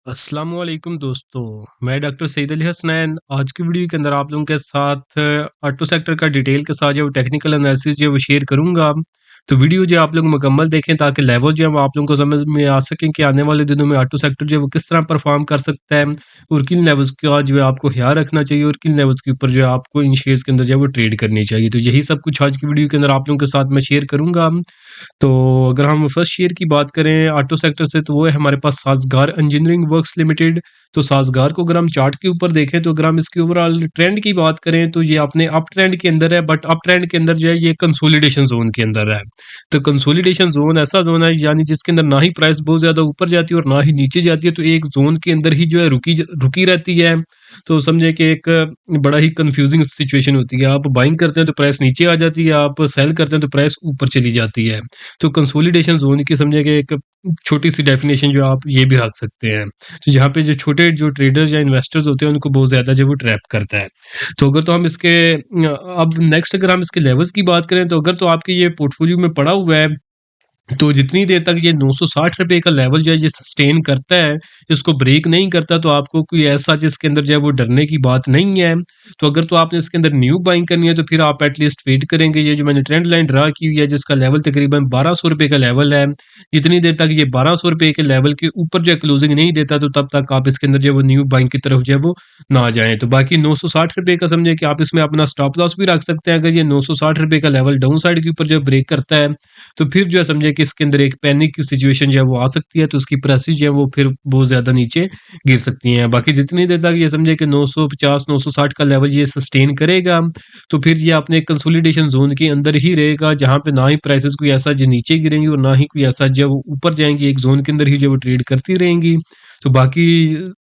अस्सलाम वालेकुम दोस्तों, मैं डॉक्टर सईद अली हसनैन। आज की वीडियो के अंदर आप लोगों के साथ ऑटो सेक्टर का डिटेल के साथ जो टेक्निकल एनालिसिस जो है वो शेयर करूंगा। तो वीडियो जो आप लोग मुकम्मल देखें ताकि लेवल जो है वो आप लोगों को समझ में आ सके कि आने वाले दिनों में ऑटो सेक्टर जो है वो किस तरह परफॉर्म कर सकता है और किन लेवल्स का जो है आपको ख्याल रखना चाहिए और किन लेवल्स के ऊपर जो है आपको इन शेयर्स के अंदर जो है वो ट्रेड करनी चाहिए। तो यही सब कुछ आज की वीडियो के अंदर आप लोगों के साथ मैं शेयर करूंगा। तो अगर हम फर्स्ट शेयर की बात करें ऑटो सेक्टर से, तो वो है हमारे पास साज़गार इंजीनियरिंग वर्क्स लिमिटेड। तो साज़गार को अगर हम चार्ट के ऊपर देखें, तो अगर हम इसकी ओवरऑल ट्रेंड की बात करें, तो ये अपने अप ट्रेंड के अंदर है, बट अप ट्रेंड के अंदर जो है ये कंसोलिडेशन जोन के अंदर है। तो कंसोलिडेशन जोन ऐसा जोन है यानी जिसके अंदर ना ही प्राइस बहुत ज़्यादा ऊपर जाती है और ना ही नीचे जाती है, तो एक जोन के अंदर ही जो है रुकी रहती है। तो समझे कि एक बड़ा ही कंफ्यूजिंग सिचुएशन होती है। आप बाइंग करते हैं तो प्राइस नीचे आ जाती है, आप सेल करते हैं तो प्राइस ऊपर चली जाती है। तो कंसोलिडेशन जोन की समझे कि एक छोटी-सी डेफिनेशन जो आप ये भी रख सकते हैं। तो जहाँ पे जो छोटे जो ट्रेडर्स या इन्वेस्टर्स होते हैं उनको बहुत ज़्यादा जो है वो ट्रैप करता है। तो अगर तो हम इसके अब नेक्स्ट अगर हम इसके लेवल्स की बात करें, तो अगर तो आपके ये पोर्टफोलियो में पड़ा हुआ है, तो जितनी देर तक ये ₹960 का लेवल जो है ये सस्टेन करता है, इसको ब्रेक नहीं करता, तो आपको कोई ऐसा जिसके अंदर जो है वो डरने की बात नहीं है। तो अगर तो आपने इसके अंदर न्यू बाइंग करनी है, तो फिर आप एटलीस्ट वेट करेंगे। ये जो मैंने ट्रेंड लाइन ड्रा की हुई है जिसका लेवल तकरीबन ₹1200 का लेवल है, जितनी देर तक ये ₹1200 के लेवल के ऊपर जो है क्लोजिंग नहीं देता, तो तब तक आप इसके अंदर जो है वो न्यू बाइंग की तरफ जो है वो ना जाएँ। तो बाकी ₹960 का समझे कि आप इसमें अपना स्टॉप लॉस भी रख सकते हैं। अगर ये ₹960 का लेवल डाउन साइड के ऊपर जो है ब्रेक करता है, तो फिर जो है समझिए कि इसके अंदर एक पैनिक की सिचुएशन जो है वो आ सकती है, तो उसकी प्राइसेस जो है वो फिर बहुत ज़्यादा नीचे गिर सकती हैं। बाकी जितनी देर तक ये समझिए कि 950 960 का लेवल ये सस्टेन करेगा, तो फिर ये अपने कंसोलिडेशन ज़ोन के अंदर ही रहेगा, जहाँ पे ना ही प्राइसेस कोई ऐसा जो नीचे गिरेंगी और ना ही कोई ऐसा जो है वो ऊपर जाएँगी, एक ज़ोन के अंदर ही जो है वो ट्रेड करती रहेंगी। तो बाकी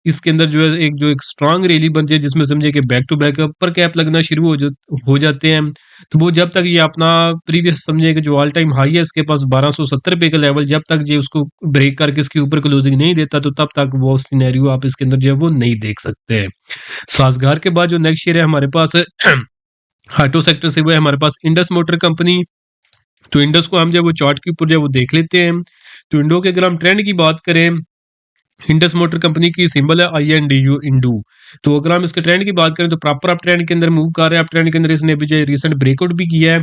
इसके अंदर जो एक स्ट्रॉन्ग रैली बनती है जिसमें समझिए कि back to back upper cap लगना शुरू हो जाते हैं। तो वो जब तक ये अपना प्रीवियस समझिए कि जो ऑल टाइम हाई है इसके पास ₹1270 का लेवल, जब तक ये उसको ब्रेक करके इसके ऊपर क्लोजिंग नहीं देता, तो तब तक वो सिनेरियो आप इसके अंदर जो है वो नहीं देख सकते हैं। साज़गार के बाद जो नेक्स्ट शेयर है हमारे पास ऑटो सेक्टर से, वो है हमारे पास इंडस मोटर कंपनी। तो इंडस को हम जो है वो चार्ट के ऊपर जो है वो देख लेते हैं। तो इंडो के अगर हम ट्रेंड की बात करें, इंडस मोटर कंपनी की सिंबल है INDU इंडू। तो अगर हम इसके ट्रेंड की बात करें, तो प्रॉपर अप ट्रेंड के अंदर मूव कर रहा है। अप ट्रेंड के अंदर इसने अभी जो है रिसेंट ब्रेकआउट भी किया है।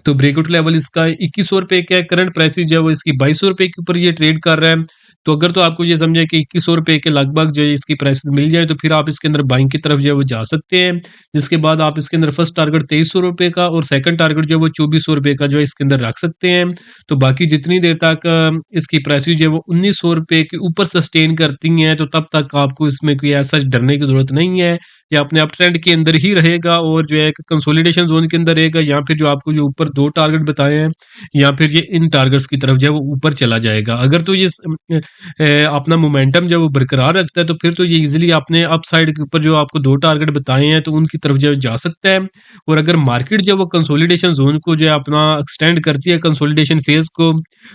तो ब्रेकआउट लेवल इसका ₹2100 का है। करंट प्राइसेस जो है वो इसकी ₹2200 के ऊपर ये ट्रेड कर रहा है। तो अगर तो आपको ये समझे कि ₹2100 के लगभग जो है इसकी प्राइसेस मिल जाए, तो फिर आप इसके अंदर बाइंग की तरफ जो है वो जा सकते हैं। जिसके बाद आप इसके अंदर फर्स्ट टारगेट ₹2300 का और सेकंड टारगेट जो है वो ₹2400 का जो है इसके अंदर रख सकते हैं। तो बाकी जितनी देर तक इसकी प्राइसेस जो है वो ₹1900 के ऊपर सस्टेन करती हैं, तो तब तक आपको इसमें कोई ऐसा डरने की ज़रूरत नहीं है। ये अपने अप ट्रेंड के अंदर ही रहेगा और जो है एक कंसोलिडेशन ज़ोन के अंदर रहेगा, या फिर जो आपको जो ऊपर 2 टारगेट बताए हैं, या फिर ये इन टारगेट्स की तरफ जो है वो ऊपर चला जाएगा। अगर तो ये अपना मोमेंटम जो है वो बरकरार रखता है, तो फिर तो ये ईज़िली अपने अप साइड के ऊपर जो आपको 2 टारगेट बताए हैं, तो उनकी तरफ जो है जा सकता है। और अगर मार्केट जो है वो कंसोलिडेशन ज़ोन को जो है अपना एक्सटेंड करती है कंसोलिडेशन फेज़ को,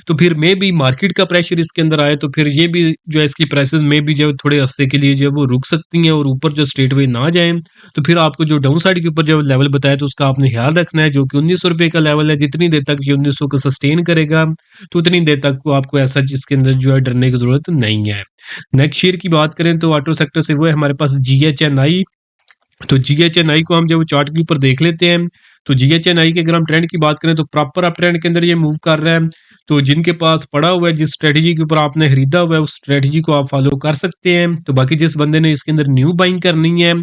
तो फिर मेबी मार्केट का प्रेशर इसके अंदर आए, तो फिर ये भी जो है इसकी प्राइसेस में भी जो है थोड़े अरसे के लिए जो है वो रुक सकती हैं और ऊपर जो स्ट्रेट वे ना जाएँ। तो फिर आपको जो डाउन साइड के ऊपर जो लेवल बताया, तो उसका आपने ख्याल रखना है, जो कि ₹1900 का लेवल है। जितनी देर तक ये 1900 को सस्टेन करेगा, तो उतनी देर तक को आपको ऐसा जिसके अंदर जो है डरने की ज़रूरत नहीं है। नेक्स्ट शेयर की बात करें, तो ऑटो सेक्टर से वो है हमारे पास GHNI। तो GHNI को हम जब चार्ट के ऊपर देख लेते हैं, तो GHNI के अगर हम ट्रेंड की बात करें, तो प्रॉपर अप ट्रेंड के अंदर ये मूव कर रहा है। तो जिनके पास पड़ा हुआ है, जिस स्ट्रेटजी के ऊपर आपने खरीदा हुआ है, उस स्ट्रेटजी को आप फॉलो कर सकते हैं। तो बाकी जिस बंदे ने इसके अंदर न्यू बाइंग करनी है,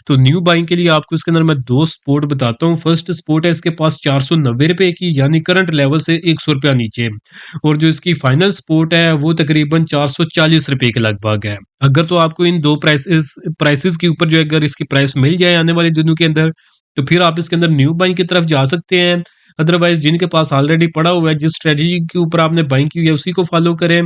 तो न्यू बाइंग के लिए आपको इसके अंदर मैं 2 सपोर्ट बताता हूँ। फर्स्ट सपोर्ट है इसके पास ₹490 की, यानी करंट लेवल से ₹100 नीचे, और जो इसकी फाइनल सपोर्ट है वो तकरीबन ₹440 के लगभग है। अगर तो आपको इन 2 प्राइसेस के ऊपर जो है अगर इसकी प्राइस मिल जाए आने वाले दिनों के अंदर, तो फिर आप इसके अंदर न्यू बाइंग की तरफ जा सकते हैं। अदरवाइज़ जिनके पास ऑलरेडी पड़ा हुआ है, जिस स्ट्रैटेजी के ऊपर आपने बाइंग की हुई है उसी को फॉलो करें।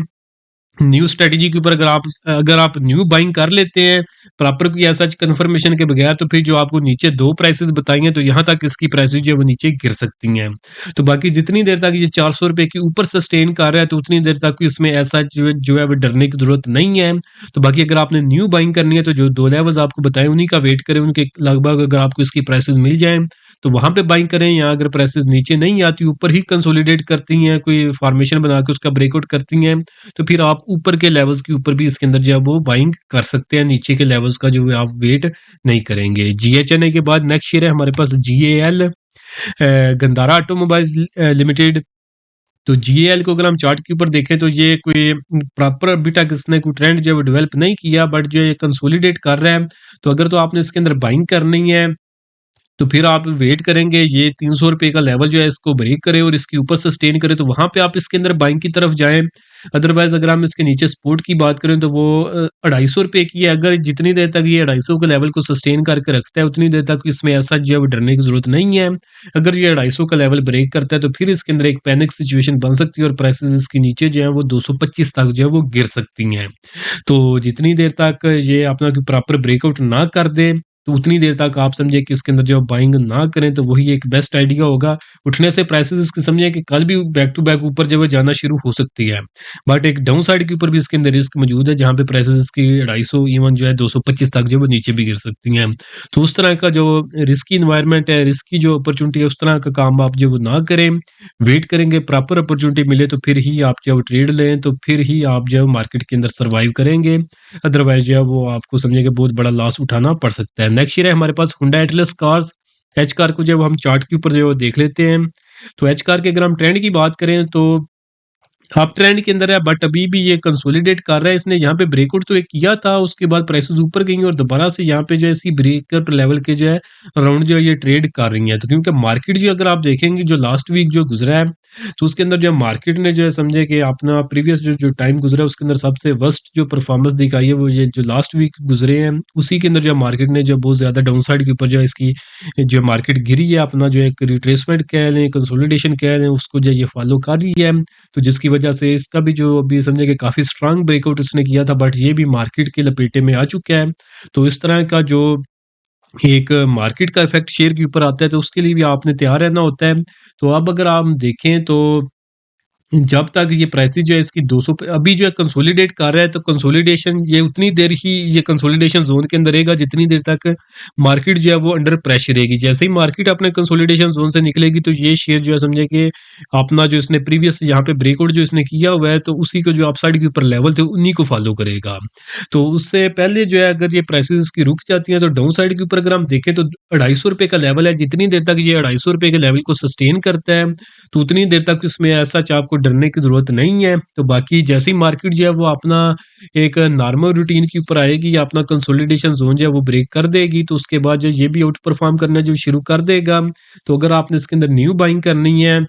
न्यू स्ट्रैटेजी के ऊपर अगर आप न्यू बाइंग कर लेते हैं, प्रॉपर कोई ऐसा कन्फर्मेशन के बगैर, तो फिर जो आपको नीचे 2 प्राइसेस बताई हैं, तो यहाँ तक इसकी प्राइसेस जो है वो नीचे गिर सकती हैं। तो बाकी जितनी देर तक ये ₹400 के ऊपर सस्टेन कर रहा है, तो उतनी देर तक इसमें ऐसा जो है वो डरने की ज़रूरत नहीं है। तो बाकी अगर आपने न्यू बाइंग करनी है, तो जो 2 लेवल्स आपको बताए उन्हीं का वेट करें, उनके लगभग अगर आपको इसकी प्राइसेस मिल जाएँ, तो वहाँ पे बाइंग करें, या अगर प्राइसेस नीचे नहीं आती, ऊपर ही कंसोलिडेट करती हैं, कोई फॉर्मेशन बना के उसका ब्रेकआउट करती हैं, तो फिर आप ऊपर के लेवल्स के ऊपर भी इसके अंदर जो है वो बाइंग कर सकते हैं, नीचे के लेवल्स का जो है आप वेट नहीं करेंगे। GHNA के बाद नेक्स्ट शेयर है हमारे पास GAL, गंधारा ऑटोमोबाइल्स लिमिटेड। तो GAL को अगर हम चार्ट के ऊपर देखें तो ये कोई प्रॉपर अभी तक इसने कोई ट्रेंड जो है वो डेवलप नहीं किया, बट जो ये कंसोलिडेट कर रहा है। तो अगर तो आपने इसके अंदर बाइंग करनी है तो फिर आप वेट करेंगे ये 300 रुपए का लेवल जो है इसको ब्रेक करे और इसके ऊपर सस्टेन करे, तो वहां पे आप इसके अंदर बाइंग की तरफ जाएं। अदरवाइज अगर हम इसके नीचे सपोर्ट की बात करें तो वो 250 रुपए की है। अगर जितनी देर तक ये 250 के लेवल को सस्टेन करके रखता है उतनी देर तक इसमें ऐसा जो है वो डरने की जरूरत नहीं है। अगर ये 250 का लेवल ब्रेक करता है तो फिर इसके अंदर एक पैनिक सिचुएशन बन सकती है और प्राइसेस इसके नीचे जो है वो 225 तक जो है वो गिर सकती हैं। तो जितनी देर तक ये अपना प्रॉपर ब्रेकआउट ना कर दे तो उतनी देर तक आप समझे कि इसके अंदर जो बाइंग ना करें, तो वही एक बेस्ट आइडिया होगा। उठने से प्राइसेस इसके समझे कि कल भी बैक टू बैक ऊपर जो है जाना शुरू हो सकती है, बट एक डाउन साइड के ऊपर भी इसके अंदर रिस्क मौजूद है, जहां पे प्राइसेस इसकी 250 इवन जो है 225 तक जो है वो नीचे भी गिर सकती हैं। तो उस तरह का जो रिस्की इन्वायरमेंट है, रिस्की जो अपॉर्चुनिटी है, उस तरह का काम आप जो वो ना करें। वेट करेंगे प्रॉपर अपॉर्चुनिटी मिले तो फिर ही आप जो ट्रेड लें, तो फिर ही आप जो है मार्केट के अंदर सर्वाइव करेंगे। अदरवाइज जो है वो आपको समझिए कि बहुत बड़ा लॉस उठाना पड़ सकता है। नेक्स्ट ईयर है हमारे पास हुंडा एटलस कार्स। एच कार को जब हम चार्ट के ऊपर जो है वो देख लेते हैं, तो एच कार के अगर हम ट्रेंड की बात करें तो अप ट्रेंड के अंदर है, बट अभी भी ये कंसोलिडेट कर रहा है। इसने यहाँ पे ब्रेकआउट तो एक किया था, उसके बाद प्राइसेस ऊपर गई और दोबारा से यहाँ पे जो है इसी ब्रेकआउट लेवल के जो है अराउंड जो है ये ट्रेड कर रही है। तो क्योंकि मार्केट जो अगर आप देखेंगे जो लास्ट वीक जो गुजरा है, तो उसके अंदर जो मार्केट ने जो है समझे कि अपना प्रीवियस जो टाइम गुजरा है उसके अंदर सबसे वर्स्ट जो परफॉर्मेंस दिखाई है वो ये जो लास्ट वीक गुजरे हैं, उसी के अंदर जो मार्केट ने जो बहुत ज्यादा डाउन साइड के ऊपर जो है इसकी जो मार्केट गिरी है, अपना जो एक रिट्रेसमेंट कह लें, कंसोलिडेशन कह लें, उसको जो ये फॉलो कर रही है। तो जिसकी वजह से इसका भी जो अभी समझे कि काफ़ी स्ट्रांग ब्रेकआउट इसने किया था, बट ये भी मार्केट के लपेटे में आ चुका है। तो इस तरह का जो एक मार्केट का इफेक्ट शेयर के ऊपर आता है, तो उसके लिए भी आपने तैयार रहना होता है। तो अब अगर आप देखें तो जब तक ये प्राइसेस जो है इसकी 200 पे अभी जो है कंसोलिडेट कर रहा है, तो कंसोलिडेशन ये उतनी देर ही ये कंसोलिडेशन जोन के अंदर रहेगा जितनी देर तक मार्केट जो है वो अंडर प्रेशर रहेगी। जैसे ही मार्केट अपने कंसोलिडेशन जोन से निकलेगी तो ये शेयर जो है समझे कि अपना जो इसने प्रीवियस यहाँ पे ब्रेकआउट जो इसने किया हुआ है, तो उसी को जो अपसाइड के ऊपर लेवल थे उन्हीं को फॉलो करेगा। तो उससे पहले जो है अगर ये प्राइसेस इसकी रुक जाती हैं तो डाउन साइड के ऊपर अगर हम देखें तो 250 का लेवल है, जितनी देर तक ये 250 के लेवल को सस्टेन करता है तो उतनी देर तक इसमें ऐसा आपको डरने की जरूरत नहीं है। तो बाकी जैसे ही मार्केट जो है वो अपना एक नॉर्मल रूटीन के ऊपर आएगी या अपना कंसोलिडेशन जोन जो है वो ब्रेक कर देगी, तो उसके बाद जो ये भी आउट परफॉर्म करना जो शुरू कर देगा। तो अगर आपने इसके अंदर न्यू बाइंग करनी है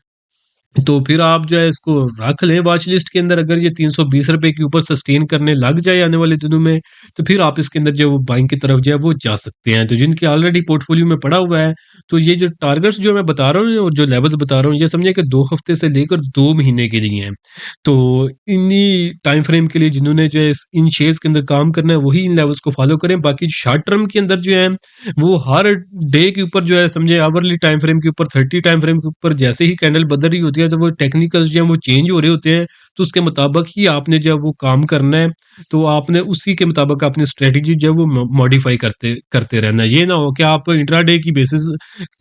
तो फिर आप जो है इसको रख लें वॉच लिस्ट के अंदर। अगर ये 320 रुपए के ऊपर सस्टेन करने लग जाए आने वाले दिनों में, तो फिर आप इसके अंदर जो वो बाइंग की तरफ जो है वो जा सकते हैं। तो जिनके ऑलरेडी पोर्टफोलियो में पड़ा हुआ है, तो ये जो टारगेट्स जो मैं बता रहा हूँ और जो लेवल्स बता रहा हूँ, ये समझिए कि 2 हफ्ते से लेकर 2 महीने के लिए हैं। तो इन्हीं टाइम फ्रेम के लिए जिन्होंने जो है इन शेयर्स के अंदर काम करना है वही इन लेवल्स को फॉलो करें। बाकी शॉर्ट टर्म के अंदर जो है वो हर डे के ऊपर जो है समझे आवरली टाइम फ्रेम के ऊपर 30 टाइम फ्रेम के ऊपर जैसे ही कैंडल बदल रही होती है तो वो टेक्निकल्स जो है वो चेंज हो रहे होते हैं, तो उसके मुताबिक ही आपने जो है वो काम करना है। तो आपने उसी के मुताबिक अपनी स्ट्रेटजी जो है वो मॉडिफाई करते करते रहना है। ये ना हो कि आप इंट्राडे की बेसिस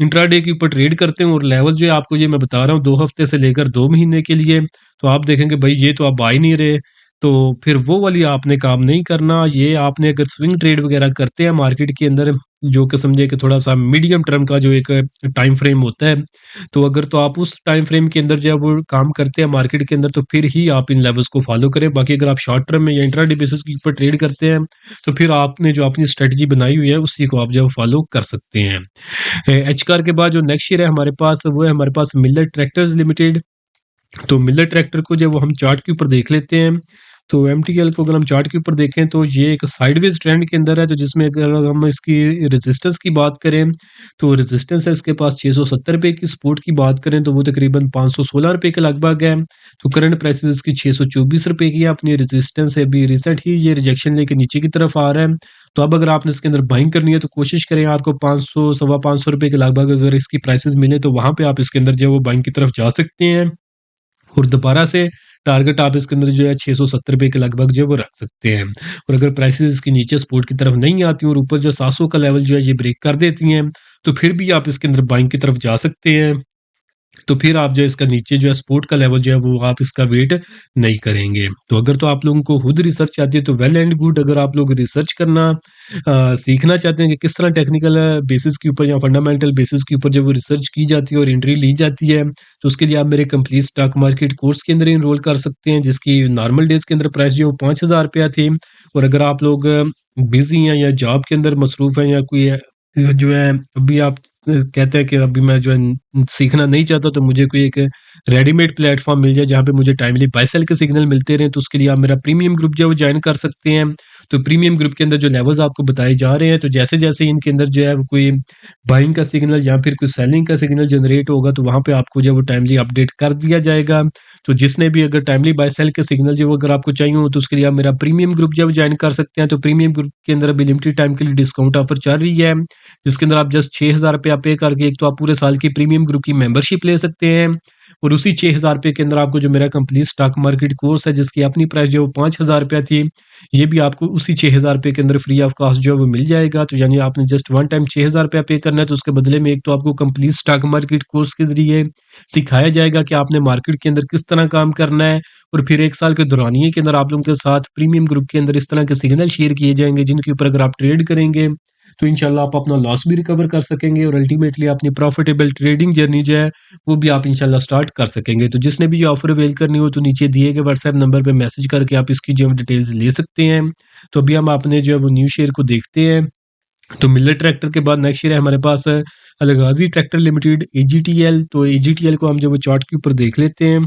इंट्राडे के ऊपर ट्रेड करते हैं और लेवल जो है आपको ये मैं बता रहा हूँ 2 हफ्ते से लेकर 2 महीने के लिए, तो आप देखेंगे भाई ये तो आप आ ही नहीं रहे, तो फिर वो वाली आपने काम नहीं करना। ये आपने अगर स्विंग ट्रेड वगैरह करते हैं मार्केट के अंदर, जो कि समझे कि थोड़ा सा मीडियम टर्म का जो एक टाइम फ्रेम होता है, तो अगर तो आप उस टाइम फ्रेम के अंदर जो है वो काम करते हैं मार्केट के अंदर, तो फिर ही आप इन लेवल्स को फॉलो करें। बाकी अगर आप शॉर्ट टर्म में या इंट्राडे बेसिस के ऊपर ट्रेड करते हैं, तो फिर आपने जो अपनी स्ट्रेटजी बनाई हुई है उसी को आप जो है फॉलो कर सकते हैं। एच कार के बाद जो नेक्स्ट शेयर है हमारे पास वो है हमारे पास मिलर ट्रैक्टर्स लिमिटेड। तो मिलर ट्रैक्टर को जब वो हम चार्ट के ऊपर देख लेते हैं, तो एमटीएल को अगर हम चार्ट के ऊपर देखें तो ये एक साइडवेज ट्रेंड के अंदर है। तो जिसमें अगर हम इसकी रेजिस्टेंस की बात करें, तो रेजिस्टेंस है इसके पास 670 रुपए की। सपोर्ट की बात करें तो वो तकरीबन 516 रुपए के लगभग है। तो करंट प्राइस इसकी 624 रुपए की है। अपनी रेजिस्टेंस है अभी रिसेंट ही ये रिजेक्शन लेके नीचे की तरफ आ रहा है। तो अब अगर आपने इसके अंदर बाइंग करनी है तो कोशिश करें आपको 500 सवा 500 रुपए के लगभग अगर इसकी प्राइसेस मिले तो वहां पे आप इसके अंदर जो है वो बाइंग की तरफ जा सकते हैं। और दोबारा से टारगेट आप इसके अंदर जो है ₹670 के लगभग जो है वो रख सकते हैं। और अगर प्राइसेज़ इसके नीचे सपोर्ट की तरफ नहीं आती और ऊपर जो 700 का लेवल जो है ये ब्रेक कर देती हैं, तो फिर भी आप इसके अंदर बाइंग की तरफ जा सकते हैं। तो फिर आप जो है इसका नीचे जो है सपोर्ट का लेवल जो है वो आप इसका वेट नहीं करेंगे। तो अगर तो आप लोगों को खुद रिसर्च आती है तो वेल एंड गुड। अगर आप लोग रिसर्च करना सीखना चाहते हैं कि किस तरह टेक्निकल बेसिस के ऊपर या फंडामेंटल बेसिस के ऊपर जब वो रिसर्च की जाती है और एंट्री ली जाती है, तो उसके लिए आप मेरे कंप्लीट स्टॉक मार्केट कोर्स के अंदर इनरोल कर सकते हैं, जिसकी नॉर्मल डेज़ के अंदर प्राइस जो है वो ₹5000 थी। और अगर आप लोग बिज़ी हैं या जॉब के अंदर मसरूफ़ हैं या कोई जो है अभी आप कहते हैं कि अभी मैं जो है सीखना नहीं चाहता, तो मुझे कोई एक रेडीमेड प्लेटफ़ॉर्म मिल जाए जहाँ पे मुझे टाइमली बाय सेल के सिग्नल मिलते रहें, तो उसके लिए आप मेरा प्रीमियम ग्रुप जो है वो जॉइन कर सकते हैं। तो प्रीमियम ग्रुप के अंदर जो लेवल्स आपको बताए जा रहे हैं, तो जैसे-जैसे इनके अंदर जो है वो कोई बाइंग का सिग्नल या फिर कोई सेलिंग का सिग्नल जनरेट होगा, तो वहाँ पे आपको जो है वो टाइमली अपडेट कर दिया जाएगा। तो जिसने भी अगर टाइमली बाय सेल के सिग्नल जो है वो अगर आपको चाहिए हो, तो उसके लिए आप मेरा प्रीमियम ग्रुप जो है वो जॉइन कर सकते हैं। तो प्रीमियम ग्रुप के अंदर अभी लिमिटेड टाइम के लिए डिस्काउंट ऑफर चल रही है, जिसके अंदर आप जस्ट ₹6000 पे करके एक तो आप पूरे साल की प्रीमियम ग्रुप की मेंबरशिप ले सकते हैं, और उसी ₹6000 के अंदर आपको जो मेरा कंप्लीट स्टॉक मार्केट कोर्स है, जिसकी अपनी प्राइस जो है वो ₹5000 थी, ये भी आपको उसी ₹6000 के अंदर फ्री ऑफ कॉस्ट जो है वो मिल जाएगा। तो यानी आपने जस्ट वन टाइम ₹6000 पे करना है, तो उसके बदले में एक तो आपको कंप्लीट स्टॉक मार्केट कोर्स के ज़रिए सिखाया जाएगा कि आपने मार्केट के अंदर किस तरह काम करना है, और फिर 1 साल के दौरानिए के अंदर आप लोगों के साथ प्रीमियम ग्रुप के अंदर इस तरह के सिग्नल शेयर किए जाएँगे, जिनके ऊपर अगर आप ट्रेड करेंगे, तो इंशाल्लाह आप अपना लॉस भी रिकवर कर सकेंगे और अल्टीमेटली अपनी प्रॉफिटेबल ट्रेडिंग जर्नी जो है, वो भी आप इंशाल्लाह स्टार्ट कर सकेंगे। तो जिसने भी ये ऑफ़र अवेल करनी हो, तो नीचे दिए गए व्हाट्सएप नंबर पे मैसेज करके आप इसकी जो है डिटेल्स ले सकते हैं। तो अभी हम अपने जो है वो न्यू शेयर को देखते हैं। तो मिलर ट्रैक्टर के बाद नेक्स्ट शेयर है हमारे पास अलगाज़ी ट्रैक्टर लिमिटेड एजीटीएल। तो एजीटीएल को हम जो वो चार्ट के ऊपर देख लेते हैं।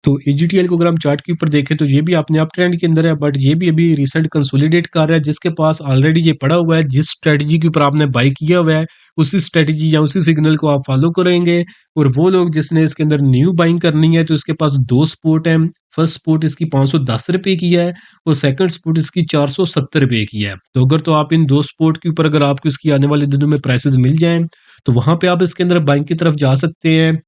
तो एजीटीएल को अगर हम चार्ट के ऊपर देखें, तो ये भी अपने अप ट्रेंड के अंदर है, बट ये भी अभी रिसेंट कंसोलिडेट कर रहा है। जिसके पास ऑलरेडी ये पड़ा हुआ है, जिस स्ट्रेटजी के ऊपर आपने बाय किया हुआ है, उसी स्ट्रेटजी या उसी सिग्नल को आप फॉलो करेंगे। और वो लोग जिसने इसके अंदर न्यू बाइंग करनी है, तो इसके पास 2 सपोर्ट हैं। फर्स्ट सपोर्ट इसकी ₹510 की है और सेकंड सपोर्ट इसकी ₹470 की है। तो अगर तो आप इन 2 सपोर्ट के ऊपर अगर आपको इसकी आने वाले दिनों में प्राइसेस मिल जाएँ, तो वहाँ पे आप इसके अंदर बाइंग की तरफ जा सकते हैं।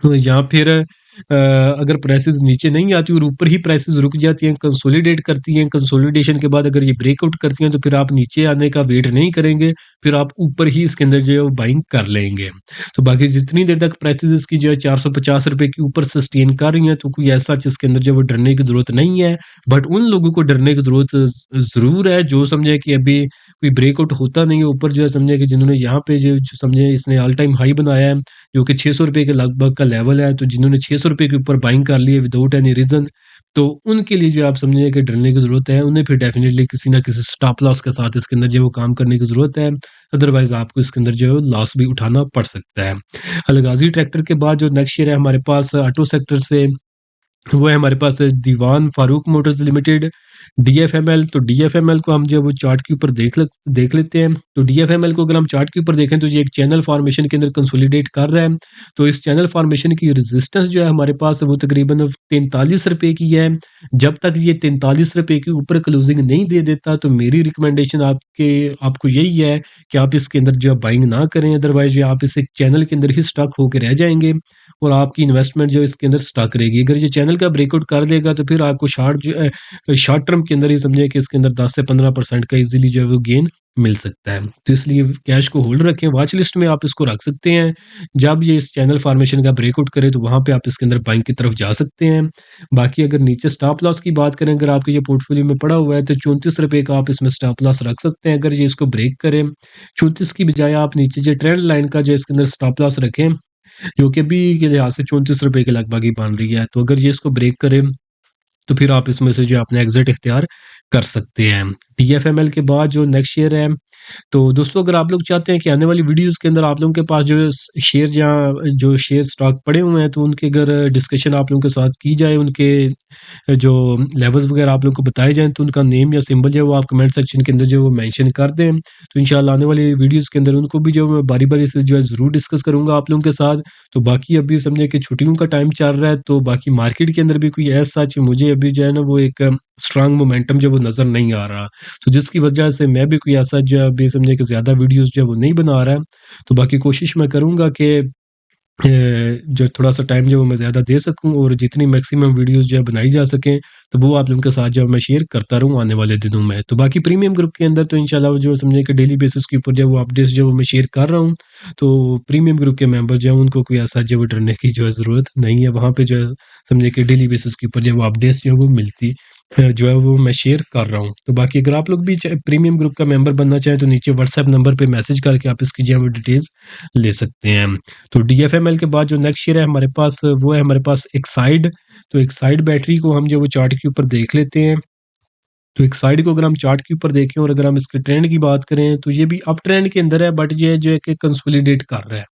या फिर अगर प्राइसेस नीचे नहीं आती और ऊपर ही प्राइसेस रुक जाती हैं, कंसोलिडेट करती हैं, कंसोलिडेशन के बाद अगर ये ब्रेकआउट करती हैं, तो फिर आप नीचे आने का वेट नहीं करेंगे, फिर आप ऊपर ही इसके अंदर जो है वो बाइंग कर लेंगे। तो बाकी जितनी देर तक प्राइसेस इसकी जो है ₹450 के ऊपर सस्टेन कर रही हैं, तो कोई ऐसा इसके अंदर जो है वो डरने की ज़रूरत नहीं है। बट उन लोगों को डरने की ज़रूरत ज़रूर है, जो समझे कि अभी कोई ब्रेकआउट होता नहीं है ऊपर, जो है समझे कि जिन्होंने यहाँ पे जो समझे इसने ऑल टाइम हाई बनाया है, जो कि ₹600 के लगभग का लेवल है, तो जिन्होंने ₹600 के ऊपर बाइंग कर ली है विदाउट एनी रीज़न, तो उनके लिए जो आप समझिए कि डरने की ज़रूरत है। उन्हें फिर डेफ़िनिटली किसी न किसी स्टॉप लॉस के साथ इसके अंदर जो है वो काम करने की ज़रूरत है। अदरवाइज़ आपको इसके अंदर जो है लॉस भी उठाना पड़ सकता है। अलगाज़ी ट्रैक्टर के बाद जो नेक्स्ट शेयर है हमारे पास ऑटो सेक्टर से, वो है हमारे पास दीवान फारूक मोटर्स लिमिटेड, डीएफएमएल। तो डीएफएमएल को हम जो है वो चार्ट के ऊपर देख लेते हैं। तो डीएफएमएल को अगर हम चार्ट के ऊपर देखें, तो ये एक चैनल फॉर्मेशन के अंदर कंसोलिडेट कर रहा है। तो इस चैनल फॉर्मेशन की रेजिस्टेंस जो है हमारे पास वो तकरीबन ₹43 की है। जब तक ये ₹43 के ऊपर क्लोजिंग नहीं दे देता, तो मेरी रिकमेंडेशन आपको यही है कि आप इसके अंदर जो है बाइंग ना करें, अदरवाइज़ जो आप इस एक चैनल के अंदर ही स्टक होके रह जाएँगे और आपकी इन्वेस्टमेंट जो है इसके अंदर स्टक रहेगी। अगर ये चैनल का ब्रेकआउट कर देगा, तो फिर आपको शॉर्ट टर्म के अंदर ही समझिए कि इसके अंदर 10 से 15% का इज़िली जो है वो गेन मिल सकता है। तो इसलिए कैश को होल्ड रखें, वॉच लिस्ट में आप इसको रख सकते हैं। जब ये इस चैनल फॉर्मेशन का ब्रेकआउट करे, तो वहाँ पे आप इसके अंदर बाइंग की तरफ जा सकते हैं। बाकी अगर नीचे स्टॉप लॉस की बात करें, अगर आपके ये पोर्टफोलियो में पड़ा हुआ है, तो ₹34 का आप इसमें स्टॉप लॉस रख सकते हैं। अगर ये इसको ब्रेक करे, 34 की बजाय आप नीचे जो ट्रेंड लाइन का जो इसके अंदर स्टॉप लॉस रखें, जो कि अभी के लिहाज से ₹34 के लगभग ही बन रही है। तो अगर ये इसको ब्रेक करे, तो फिर आप इसमें से जो है अपना एग्ज़िट इख्तियार कर सकते हैं। टीएफएमएल के बाद जो नेक्स्ट शेयर है, तो दोस्तों अगर आप लोग चाहते हैं कि आने वाली वीडियोज़ के अंदर आप लोगों के पास जो है शेयर या जो शेयर स्टॉक पड़े हुए हैं, तो उनके अगर डिस्कशन आप लोगों के साथ की जाए, उनके जो लेवल्स वगैरह आप लोगों को बताए जाएँ, तो उनका नेम या सिंबल जो है वो आप कमेंट सेक्शन के अंदर जो है वो मेंशन कर दें। तो इंशाल्लाह आने वाली वीडियोज़ के अंदर उनको भी जो है मैं बारी-बारी से जो है ज़रूर डिस्कस करूँगा आप लोगों के साथ। तो बाकी अभी समझिए कि छुट्टियों का टाइम चल रहा है, तो बाकी मार्केट के अंदर भी कोई ऐसा सच मुझे अभी जो है ना वो एक स्ट्रॉन्ग मोमेंटम जो वो नज़र नहीं आ रहा। तो जिसकी वजह से मैं भी कोई ऐसा जो है अभी समझिए कि ज़्यादा वीडियोज़ जो है वो नहीं बना रहा है। तो बाकी कोशिश मैं करूँगा कि जो थोड़ा-सा टाइम जो है वो मैं ज़्यादा दे सकूँ और जितनी मैक्सिमम वीडियोज़ जो है बनाई जा सकें, तो वो आप लोगों के साथ जो है मैं शेयर करता रहूँ आने वाले दिनों में। तो बाकी प्रीमियम ग्रुप के अंदर तो इंशाल्लाह वो जो समझिए कि डेली बेसिस के ऊपर जो है वो अपडेट्स जो है वो मैं शेयर कर रहा हूँ। तो प्रीमियम ग्रुप के मेंबर जो हैं उनको कोई ऐसा जो है डरने की जो है ज़रूरत नहीं है। वहाँ पे जो है समझिए कि डेली बेसिस के ऊपर जो है वो अपडेट्स जो है वो मिलती जो है वो मैं शेयर कर रहा हूँ। तो बाकी अगर आप लोग भी च प्रीमियम ग्रुप का मेंबर बनना चाहें तो नीचे व्हाट्सएप नंबर पे मैसेज करके आप इसकी जो है वो डिटेल्स ले सकते हैं। तो डीएफएमएल के बाद जो नेक्स्ट शेयर है हमारे पास वो है हमारे पास एक्साइड। तो एक्साइड बैटरी को हम जो वो चार्ट के ऊपर देख लेते हैं। तो एक साइड को अगर हम चार्ट के ऊपर देखें और अगर हम इसके ट्रेंड की बात करें तो ये भी अप ट्रेंड के अंदर है, बट ये जो है कि कंसोलिडेट कर रहा है।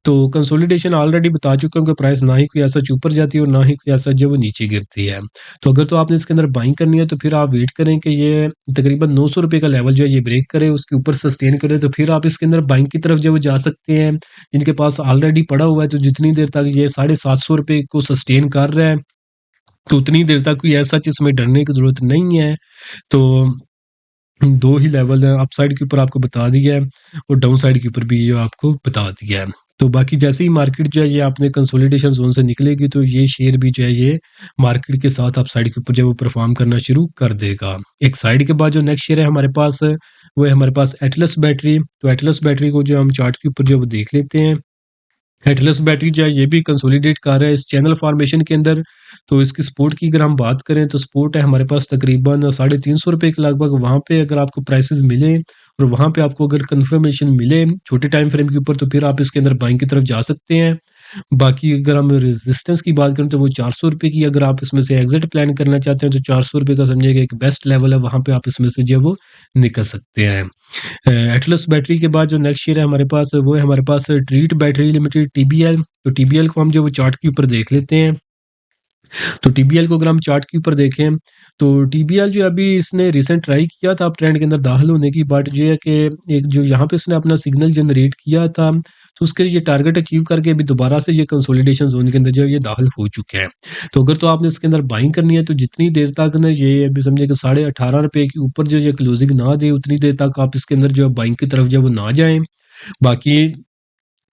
तो कंसोलिडेशन ऑलरेडी बता चुका हूँ कि प्राइस ना ही कोई ऐसा ऊपर जाती है और ना ही कोई ऐसा जो वो नीचे गिरती है। तो अगर तो आपने इसके अंदर बाइंग करनी है तो फिर आप वेट करें कि ये तकरीबन ₹900 का लेवल जो है ये ब्रेक करे, उसके ऊपर सस्टेन करे, तो फिर आप इसके अंदर बाइंग की तरफ जो वो जा सकते हैं। जिनके पास ऑलरेडी पड़ा हुआ है तो जितनी देर तक ये ₹750 को सस्टेन कर रहा है, तो उतनी देर तक कोई ऐसा चीज़ में डरने की ज़रूरत नहीं है। तो 2 ही लेवल है, अपसाइड के ऊपर आपको बता दिया है और डाउन साइड के ऊपर भी ये आपको बता दिया है। तो बाकी जैसे ही मार्केट जो है ये आपने कंसोलिडेशन ज़ोन से निकलेगी तो ये शेयर भी जो है ये मार्केट के साथ अपसाइड के ऊपर जो है वो परफ़ॉर्म करना शुरू कर देगा। एक साइड के बाद जो नेक्स्ट शेयर है हमारे पास वो है हमारे पास एटलस बैटरी। तो एटलस बैटरी को जो हम चार्ट के ऊपर जो है वो देख लेते हैं। हेडलेस बैटरी जो है ये भी कंसोलिडेट कर रहा है इस चैनल फॉर्मेशन के अंदर। तो इसकी सपोर्ट की अगर हम बात करें तो सपोर्ट है हमारे पास तकरीबन ₹350 के लगभग। वहाँ पे अगर आपको प्राइसेस मिले और वहाँ पे आपको अगर कंफर्मेशन मिले छोटे टाइम फ्रेम के ऊपर तो फिर आप इसके अंदर बाइंग की तरफ जा सकते हैं। बाकी अगर हम रेजिस्टेंस की बात करें तो वो ₹400 की, अगर आप इसमें से एग्जिट प्लान करना चाहते हैं तो ₹400 का समझिए एक बेस्ट लेवल है, वहाँ पे आप इसमें से जो है वो निकल सकते हैं। एटलस बैटरी के बाद जो नेक्स्ट शेयर है हमारे पास वो है हमारे पास ट्रीट बैटरी लिमिटेड टीबीएल। तो टीबीएल को हम जो वो चार्ट के ऊपर देख लेते हैं। तो टीबीएल को अगर हम चार्ट के ऊपर देखें तो टीबीएल जो अभी इसने रिसेंट ट्राई किया था अप ट्रेंड के अंदर दाखिल होने की, बट ये है कि एक जो यहाँ पे इसने अपना सिग्नल जनरेट किया था तो उसके ये टारगेट अचीव करके अभी दोबारा से ये कंसोलिडेशन जोन के अंदर जो है ये दाखिल हो चुके हैं। तो अगर तो आपने इसके अंदर बाइंग करनी है तो जितनी देर तक ना ये अभी समझिए कि ₹18.5 के ऊपर जो ये क्लोजिंग ना दे उतनी देर तक आप इसके अंदर जो है बाइंग की तरफ जो है वो ना जाएँ। बाकी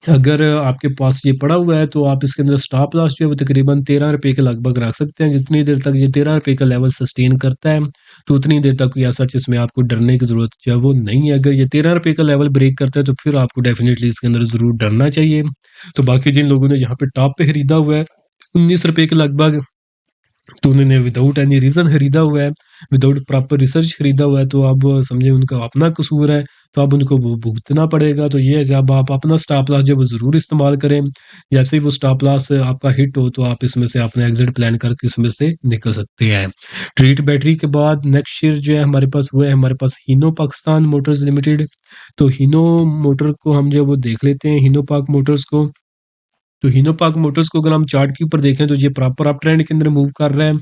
अगर आपके पास ये पड़ा हुआ है तो आप इसके अंदर स्टॉप लॉस जो है वो तकरीबन ₹13 के लगभग रख सकते हैं। जितनी देर तक ये ₹13 का लेवल सस्टेन करता है, तो उतनी देर तक कोई ऐसा जिसमें आपको डरने की ज़रूरत जो है वो नहीं है। अगर ये ₹13 का लेवल ब्रेक करता है तो फिर आपको डेफ़िनिटली इसके अंदर ज़रूर डरना चाहिए। तो बाकी जिन लोगों ने यहाँ पे टॉप पे खरीदा हुआ है ₹19 के लगभग, तो उन्होंने विदाउट एनी रीज़न खरीदा हुआ है, विदाउट प्रॉपर रिसर्च खरीदा हुआ है, तो अब समझिए उनका अपना कसूर है, तो अब उनको वो भुगतना पड़ेगा। तो ये है कि अब आप अपना स्टॉप लॉस जो है वो ज़रूर इस्तेमाल करें। जैसे ही वो स्टॉप लॉस आपका हिट हो, तो आप इसमें से अपना एग्ज़िट प्लान करके इसमें से निकल सकते हैं। ट्रीट बैटरी के बाद नेक्स्ट शेयर जो है हमारे पास वो है हमारे पास हीनो पाकिस्तान मोटर्स लिमिटेड। तो हीनो मोटर को हम जो है वो देख लेते हैं, हीनो पाक मोटर्स को। तो हिनोपाक मोटर्स को अगर हम चार्ट के ऊपर देखें तो ये प्रॉपर अप ट्रेंड के अंदर मूव कर रहा है।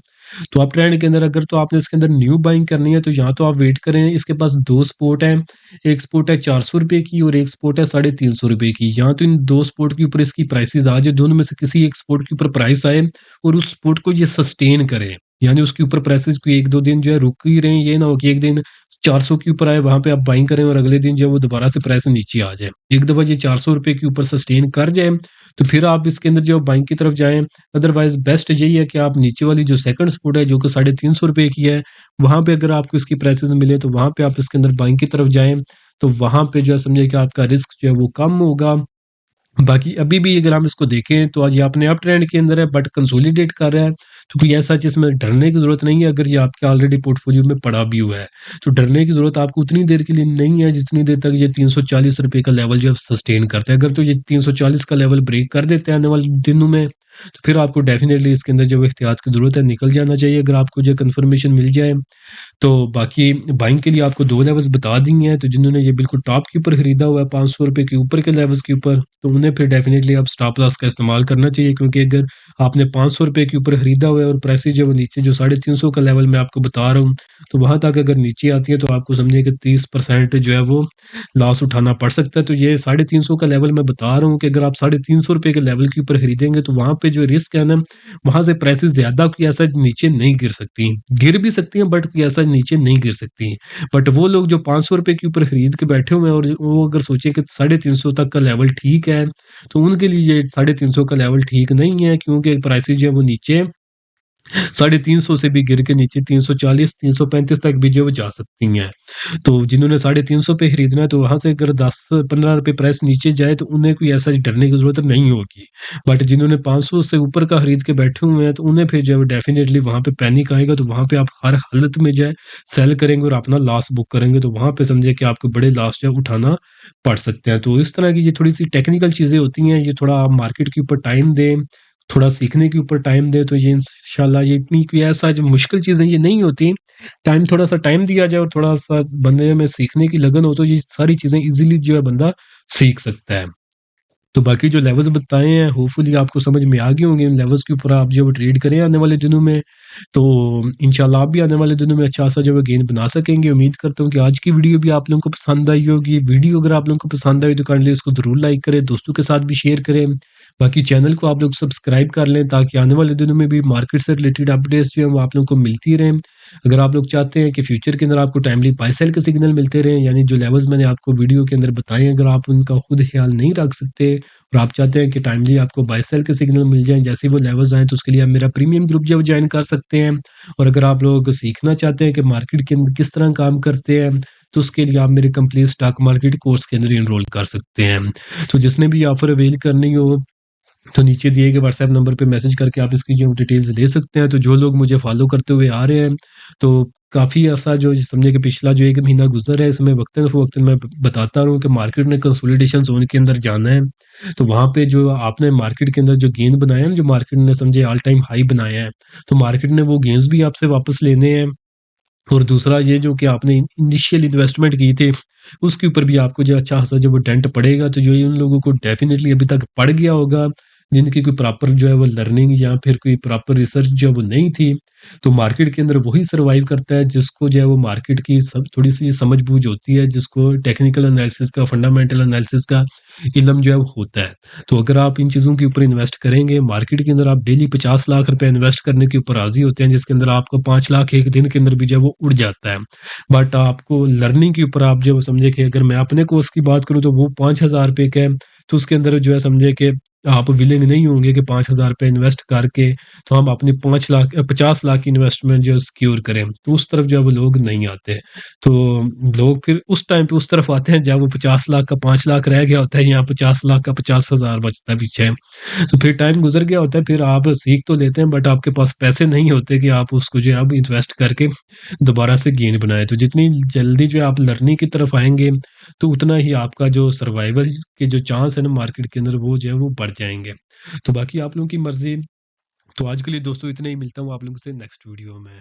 तो अप ट्रेंड के अंदर अगर तो आपने इसके अंदर न्यू बाइंग करनी है तो यहाँ तो आप वेट करें। इसके पास 2 सपोर्ट हैं। एक सपोर्ट है ₹400 की और एक सपोर्ट है ₹350 की। यहाँ तो इन 2 सपोर्ट के ऊपर इसकी प्राइसेज़ आ जाए, दोनों में से किसी एक सपोर्ट के ऊपर प्राइस आए और उस सपोर्ट को ये सस्टेन करे। यानी उसके ऊपर प्राइसेज़ कोई 1-2 दिन जो है रुक ही रहे, ये ना हो कि एक दिन 400 के ऊपर आए, वहाँ पे आप बाइंग करें और अगले दिन जो है वो दोबारा से प्राइस नीचे आ जाए। एक दफ़ा ये ₹400 के ऊपर सस्टेन कर जाए तो फिर आप इसके अंदर जो बाइंग की तरफ जाएँ। अदरवाइज़ बेस्ट यही है कि आप नीचे वाली जो सेकंड सपोर्ट है जो कि ₹350 की है, वहाँ पे अगर आपको इसकी प्राइसेज़ मिले तो वहाँ पे आप इसके अंदर बाइंग की तरफ जाएँ। तो वहाँ पे जो है समझिए कि आपका रिस्क जो है वो कम होगा। बाकी अभी भी अगर हम इसको देखें तो आज ये अपने अप ट्रेंड के अंदर है बट कंसोलिडेट कर रहा है। तो कोई ऐसा चीज़ में डरने की ज़रूरत नहीं है अगर ये आपके ऑलरेडी पोर्टफोलियो में पड़ा भी हुआ है। तो डरने की ज़रूरत आपको उतनी देर के लिए नहीं है जितनी देर तक ये ₹340 का लेवल जो है सस्टेन करता है। अगर तो ये 340 का लेवल ब्रेक कर देते हैं आने वाले दिनों में, तो फिर आपको डेफ़िनिटली इसके अंदर जो एहतियात की ज़रूरत है, निकल जाना चाहिए अगर आपको जो कन्फर्मेशन मिल जाए। तो बाकी बाइंग के लिए आपको 2 लेवल्स बता दिए हैं, तो जिन्होंने ये बिल्कुल टॉप के ऊपर खरीदा हुआ है ₹500 के ऊपर के लेवल्स के ऊपर, तो उन्हें फिर डेफ़िनिटली अब स्टॉप लॉस का इस्तेमाल करना चाहिए, क्योंकि अगर आपने ₹500 के ऊपर खरीदा हुआ है और प्राइसेस जो है वो नीचे जो 350 का लेवल मैं आपको बता रहा हूँ, तो वहाँ तक अगर नीचे आती है तो आपको समझिए कि 30% जो है वो लॉस उठाना पड़ सकता है। तो ये 350 का लेवल मैं बता रहा हूँ कि अगर आप ₹350 के लेवल के ऊपर खरीदेंगे तो वहाँ पे जो रिस्क है ना, वहाँ से प्राइसेस ज़्यादा कोई ऐसा नीचे नहीं गिर सकती। गिर भी सकती हैं बट कोई ऐसा नीचे नहीं गिर सकती। बट वो लोग जो ₹500 के ऊपर खरीद के बैठे हुए हैं और वो अगर सोचे कि 350 तक का लेवल ठीक है, तो उनके लिए ये 350 का लेवल ठीक नहीं है, क्योंकि प्राइसेस जो है वो नीचे 350 से भी गिर के नीचे 340, 335 तक भी जो है वो जा सकती हैं। तो जिन्होंने 350 पे खरीदना है तो वहाँ से अगर 10-15 रुपए प्राइस नीचे जाए तो उन्हें कोई ऐसा डरने की ज़रूरत नहीं होगी। बट जिन्होंने 500 से ऊपर का खरीद के बैठे हुए हैं तो उन्हें फिर जो है डेफ़िनेटली वहाँ पे पैनिक आएगा, तो वहाँ पे आप हर हालत में जो है सेल करेंगे और अपना लॉस बुक करेंगे, तो वहाँ पे समझिए कि आपको बड़े लॉस जो है उठाना पड़ सकते हैं। तो इस तरह की ये थोड़ी-सी टेक्निकल चीज़ें होती हैं, ये थोड़ा आप मार्केट के ऊपर टाइम दें, थोड़ा सीखने के ऊपर टाइम दें, तो ये इंशाल्लाह ये इतनी कोई ऐसा जो मुश्किल चीज़ें ये नहीं होती। टाइम थोड़ा-सा टाइम दिया जाए और थोड़ा-सा बंदे में सीखने की लगन हो तो ये सारी चीज़ें ईज़िली जो है बंदा सीख सकता है। तो बाकी जो लेवल्स बताए हैं होपफुली आपको समझ में आ गए होंगे। इन लेवल्स के ऊपर आप जो है वो ट्रेड करें आने वाले दिनों में। तो इंशाल्लाह आप भी आने वाले दिनों में अच्छा-सा जो है गेन बना सकेंगे। उम्मीद करता हूँ कि आज की वीडियो भी आप लोगों को पसंद आई होगी। वीडियो अगर आप लोगों को पसंद आई तो काइंडली इसको ज़रूर लाइक करें, दोस्तों के साथ भी शेयर करें। बाकी चैनल को आप लोग सब्सक्राइब कर लें ताकि आने वाले दिनों में भी मार्केट से रिलेटेड अपडेट्स जो हैं वो आप लोगों को मिलती रहें। अगर आप लोग चाहते हैं कि फ्यूचर के अंदर आपको टाइमली बाय सेल के सिग्नल मिलते रहें, यानी जो लेवल्स मैंने आपको वीडियो के अंदर बताए हैं, अगर आप उनका खुद ख्याल नहीं रख सकते और आप चाहते हैं कि टाइमली आपको बाय सेल के सिग्नल मिल जाएँ जैसे ही वो लेवल्स आएँ, तो उसके लिए आप मेरा प्रीमियम ग्रुप जो है वो जॉइन कर सकते हैं। और अगर आप लोग सीखना चाहते हैं कि मार्केट के अंदर किस तरह काम करते हैं, तो उसके लिए आप मेरे कंप्लीट स्टॉक मार्केट कोर्स के अंदर एनरोल कर सकते हैं। तो जिसने भी ऑफर अवेल करनी हो तो नीचे दिए गए व्हाट्सएप नंबर पे मैसेज करके आप इसकी जो डिटेल्स ले सकते हैं। तो जो लोग मुझे फॉलो करते हुए आ रहे हैं, तो काफ़ी ऐसा जो समझिए कि पिछला जो 1 महीना गुज़रा है, इसमें वक़्तन-फ़वक़्तन मैं ब बताता रहूँ कि मार्केट ने कंसोलिडेशन ज़ोन के अंदर जाना है। तो वहाँ पे जो आपने मार्केट के अंदर जो गेन बनाए हैं ना, जो मार्केट ने समझे ऑल टाइम हाई बनाया है, तो मार्केट ने वो गेन्स भी आपसे वापस लेने हैं। और दूसरा ये जो कि आपने इनिशियल इन्वेस्टमेंट की थी, उसके ऊपर भी आपको जो अच्छा खासा जो वो डेंट पड़ेगा, तो जो ये उन लोगों को डेफ़िनिटली अभी तक पड़ गया होगा, जिनकी कोई प्रॉपर जो है वो लर्निंग या फिर कोई प्रॉपर रिसर्च जो है वो नहीं थी। तो मार्केट के अंदर वही सर्वाइव करता है जिसको जो है वो मार्केट की सब थोड़ी-सी समझ-बूझ होती है, जिसको टेक्निकल एनालिसिस का, फंडामेंटल एनालिसिस का इल्म जो है वो होता है। तो अगर आप इन चीज़ों के ऊपर इन्वेस्ट करेंगे, मार्केट के अंदर आप डेली 50 लाख रुपए इन्वेस्ट करने के ऊपर राज़ी होते हैं, जिसके अंदर आपका 5 लाख 1 दिन के अंदर भी जो है वो उड़ जाता है। बट आपको लर्निंग के ऊपर आप जो समझे कि अगर मैं अपने कोर्स की बात करूँ तो वो ₹5000 का है, तो उसके अंदर जो है समझे कि आप विलिंग नहीं होंगे कि ₹5000 इन्वेस्ट करके तो हम अपनी 50 लाख की इन्वेस्टमेंट जो है सिक्योर करें, तो उस तरफ जो है वो लोग नहीं आते। तो लोग फिर उस टाइम पे उस तरफ आते हैं जब वो 50 लाख का 5 लाख रह गया होता है, यहाँ 50 लाख का 50,000 बचता है पीछे। तो फिर टाइम गुज़र गया होता है, फिर आप सीख तो लेते हैं बट आपके पास पैसे नहीं होते कि आप उसको जो है अब इन्वेस्ट करके दोबारा से गेन बनाएँ। तो जितनी जल्दी जो है आप लर्निंग की तरफ आएँगे, तो उतना ही आपका जो सर्वाइवल के जो चांस है ना मार्केट के अंदर वो जो है वो बढ़ जाएँगे। तो बाकी आप लोगों की मर्ज़ी। तो आज के लिए दोस्तों इतना ही, मिलता हूँ आप लोगों से नेक्स्ट वीडियो में।